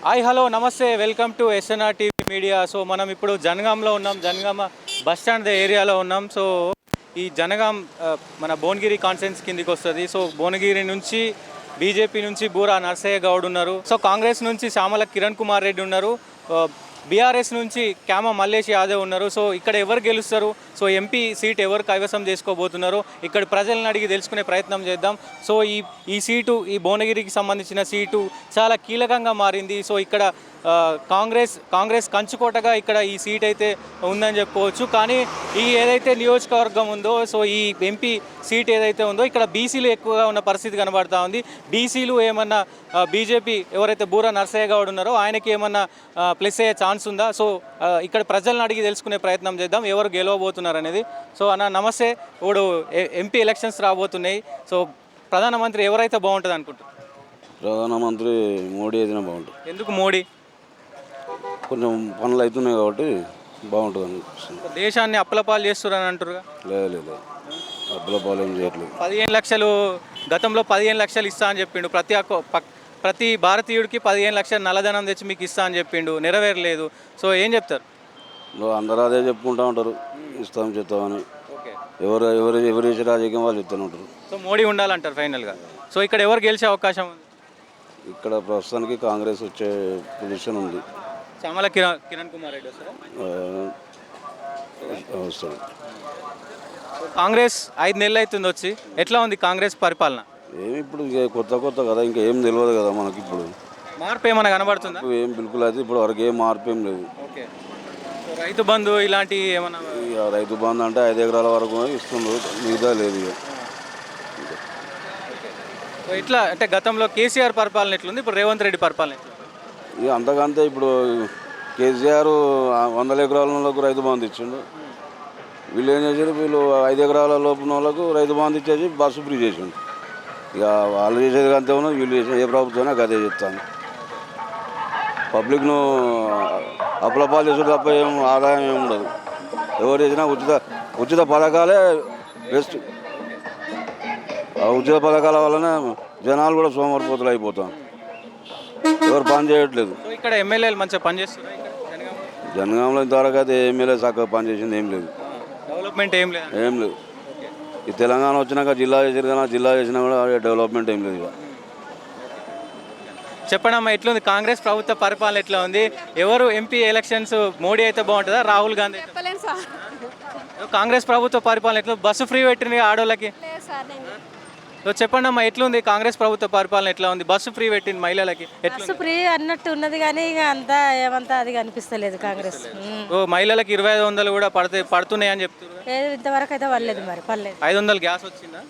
Hi hello నమస్తే welcome to SNR TV media. So మనం ఇప్పుడు జనగాంలో ఉన్నాం. జనగామ బస్ స్టాండ్ ఏరియాలో ఉన్నాం. సో ఈ జనగాం మన భువనగిరి కాన్స్టిట్యున్సీ కిందికి వస్తుంది. సో భువనగిరి నుంచి బీజేపీ నుంచి బూరా నర్సయ్య గౌడ్ ఉన్నారు. సో కాంగ్రెస్ నుంచి శ్యామల కిరణ్ కుమార్ రెడ్డి ఉన్నారు. బీఆర్ఎస్ నుంచి క్యామ మల్లేష్ యాదవ్ ఉన్నారు. సో ఇక్కడ ఎవరు గెలుస్తారు, సో ఎంపీ సీట్ ఎవరు కైవసం చేసుకోబోతున్నారు, ఇక్కడ ప్రజలను అడిగి తెలుసుకునే ప్రయత్నం చేద్దాం. సో ఈ సీటు, ఈ భువనగిరికి సంబంధించిన సీటు చాలా కీలకంగా మారింది. సో ఇక్కడ కాంగ్రెస్ కంచుకోటగా ఇక్కడ ఈ సీట్ అయితే ఉందని చెప్పుకోవచ్చు. కానీ ఈ ఏదైతే నియోజకవర్గం ఉందో, సో ఈ ఎంపీ సీట్ ఏదైతే ఉందో ఇక్కడ బీసీలు ఎక్కువగా ఉన్న పరిస్థితి కనబడుతూ ఉంది. బీసీలు ఏమన్నా బీజేపీ ఎవరైతే బూరా నర్సయ్య గౌడ్ ఉన్నారో ఆయనకి ఏమన్నా ప్లస్ అయ్యే ఛాన్స్ ఉందా? సో ఇక్కడ ప్రజలను అడిగి తెలుసుకునే ప్రయత్నం చేద్దాం ఎవరు గెలవబోతున్నారు అనేది. సో అన్న నమస్తే. ఇప్పుడు ఎంపీ ఎలక్షన్స్ రాబోతున్నాయి. సో ప్రధానమంత్రి ఎవరైతే బాగుంటుంది అనుకుంటారు? ప్రధానమంత్రి మోడీ అయితేనే బాగుంటుంది. ఎందుకు మోడీ? కొంచెం పనులు అవుతున్నాయి కాబట్టి బాగుంటుంది అనిపిస్తుంది. దేశాన్ని అప్పులపాలు చేస్తున్నారని అంటారుగా? లేదు, అప్పులపాలు ఏం చేయట్లేదు. 15 లక్షలు గతంలో 15 లక్షలు ఇస్తా అని చెప్పిండు. ప్రతి భారతీయుడికి 15 లక్షలు నల్లధనం తెచ్చి మీకు ఇస్తా అని చెప్పిండు, నెరవేరలేదు. సో ఏం చెప్తారు? అందరూ అదే చెప్పుకుంటూ ఉంటారు, ఇస్తాం చెప్తామని. ఎవరు చేసే రాజకీయం వాళ్ళు చెప్తూనే ఉంటారు. సో మోడీ ఉండాలంటారు ఫైనల్గా. సో ఇక్కడ ఎవరు గెలిచే అవకాశం ఉంది? ఇక్కడ ప్రస్తుతానికి కాంగ్రెస్ వచ్చే పొజిషన్ ఉంది. శ్యామల కిరణ్ కుమార్ రెడ్డి వస్తాడు. కాంగ్రెస్ 5 నెలలు అవుతుంది వచ్చి. ఎట్లా ఉంది కాంగ్రెస్ పరిపాలన? ఏమి ఇప్పుడు కొత్త కదా, ఇంకా ఏం తెలియదు కదా మనకి. ఇప్పుడు మార్పు ఏమైనా కనబడుతుందా? ఏం బిల్కుల్ అయితే ఇప్పుడు వరకు ఏం మార్పు ఏం లేదు. ఓకే. రైతు బంధు ఇలాంటి ఏమన్నా? రైతు బంధు అంటే 5 ఎకరాల వరకు ఇస్తుండ్రు, మిగతా లేదు. ఎట్లా అంటే గతంలో కేసీఆర్ పరిపాలన ఎట్లుంది, ఇప్పుడు రేవంత్ రెడ్డి పరిపాలన ఎట్లా? ఇక అంతకంటే ఇప్పుడు కేసీఆర్ 100 ఎకరాల వాళ్ళకు రైతు బంధు ఇచ్చిండు. వీళ్ళు ఏం చేసారు, వీళ్ళు 5 ఎకరాల లోపల వాళ్ళకు రైతు బంధు ఇచ్చేసి బస్సు ఫ్రీ చేసిండు. ఇక వాళ్ళు చేసేది అంతే ఉన్నా, వీళ్ళు చేసేది ఏ ప్రభుత్వమైనా అదే చెప్తాను. పబ్లిక్ను అప్పులపాలు చేసుడు తప్ప ఏం ఆదాయం ఏమి ఉండదు. ఎవరు చేసినా ఉచిత పథకాలే బెస్ట్. ఆ ఉచిత పథకాల వలన జనాలు కూడా సోమరిపోతులు అయిపోతాం, ఎవరు పని చేయట్లేదు. ఇక్కడ ఎమ్మెల్యేలు మంచిగా పనిచేస్తున్నారు. జనగాంలో ఇంతవరకు అయితే ఎమ్మెల్యే చక్కగా పనిచేసింది ఏం లేదు. డెవలప్మెంట్ ఏం లేదు. ఈ తెలంగాణ వచ్చినాక జిల్లా చేసారు కానీ జిల్లా చేసినా కూడా డెవలప్మెంట్ ఏం లేదు. ఇక చెప్పండి అమ్మా, ఎట్లుంది కాంగ్రెస్ ప్రభుత్వ పరిపాలన ఎట్లా ఉంది? ఎవరు ఎంపీ ఎలక్షన్స్, మోడీ అయితే బాగుంటుందా రాహుల్ గాంధీ? కాంగ్రెస్ ప్రభుత్వ పరిపాలన ఎట్లా? బస్సు ఫ్రీ పెట్టింది ఆడోళ్ళకి. సో చెప్పండి అమ్మా, ఎట్లుంది కాంగ్రెస్ ప్రభుత్వ పరిపాలన ఎట్లా ఉంది? బస్సు ఫ్రీ పెట్టింది మహిళలకి, బస్సు ఫ్రీ అన్నట్టు ఉన్నది కానీ ఇక అంతా ఏమంతా అది కనిపిస్తలేదు కాంగ్రెస్. మహిళలకు 2500 కూడా పడుతున్నాయి అని చెప్తున్నారు. ఇంతవరకు అయితే పడలేదు, మరి పడలేదు. 500 గ్యాస్ వచ్చిందా?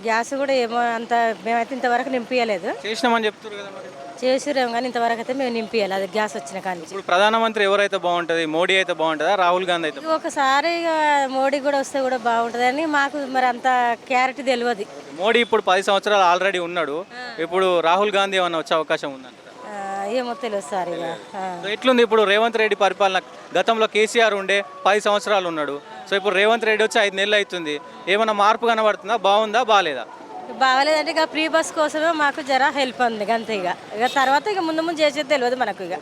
గ్యాస్ కూడా ఏమో అంత మేమైతే ఇంతవరకు నింపియలేదు. చేసినామని చెప్తున్నారు కదా, మరి చేసిరేమో కానీ ఇంతవరకు అయితే మేము నింపియాలి అది గ్యాస్ వచ్చిన కానీ. ఇప్పుడు ప్రధానమంత్రి ఎవరైతే బాగుంటుంది, మోడీ అయితే బాగుంటుందా రాహుల్ గాంధీ అయితే? ఒకసారి ఇక మోడీ కూడా వస్తే కూడా బాగుంటుంది అని మాకు మరి అంత క్లారిటీ తెలియదు. మోడీ ఇప్పుడు 10 సంవత్సరాలు ఆల్రెడీ ఉన్నాడు. ఇప్పుడు రాహుల్ గాంధీ ఏమన్నా వచ్చే అవకాశం ఉందంట? ఏమో తెలియదు సార్. ఇక ఎట్లుంది ఇప్పుడు రేవంత్ రెడ్డి పరిపాలన? గతంలో కేసీఆర్ ఉండే 10 సంవత్సరాలు ఉన్నాడు. సో ఇప్పుడు రేవంత్ రెడ్డి వచ్చి 5 నెలలు అవుతుంది. ఏమన్నా మార్పు కనబడుతుందా? బాగుందా బాగాలేదా? బాగాలేదంటే ఇక ఫ్రీ బస్ కోసమే మాకు జర హెల్ప్ ఉంది అంతే. ఇక తర్వాత ఇక ముందు చేసేది తెలియదు మనకు. ఇక